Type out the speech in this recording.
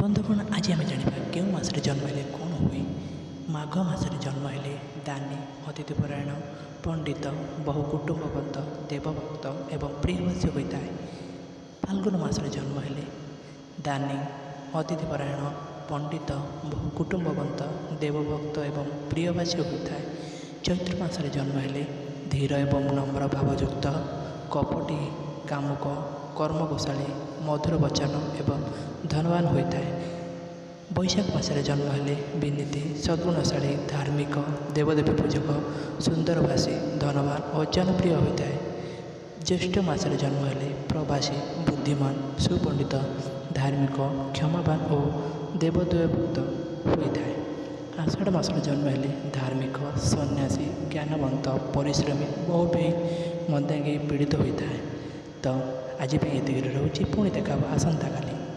बंधुगण आज आम जाना क्यों मसरे जन्म हेले कौन हुए। माघ मसरे जन्म हेले दानी अतिथिपरायण पंडित बहु कुटुंबवंत देवभक्त एवं प्रियवासी होता है। फाल्गुन मसरे जन्म हेले दानी अतिथिपरायण पंडित बहु कुटुंबवंत देवभक्त एवं प्रियवासी होता है। चैत्र मसरे जन्म हेले धीर एवं नम्र भावयुक्त कपटी कामुक कर्मकुशाली मधुर वचन एवं धनवान होता है। बैशाख मसरे जन्म हेले विनीति सद्गुणशाली धार्मिक देवदेवी पूजक सुंदरभाषी धनवान और जनप्रिय होता है। ज्येष्ठ मसरे जन्म हेले प्रवासी बुद्धिमान सुपंडित धार्मिक क्षमावान और देवदेवभक्त होता है। आषाढ़ मसरे जन्म हेले धार्मिक सन्यासी ज्ञानवंत परिश्रमी बहु भी मदांगी पीड़ित होता है। तो आज ये रोचे पुणी देखा आसंता काली।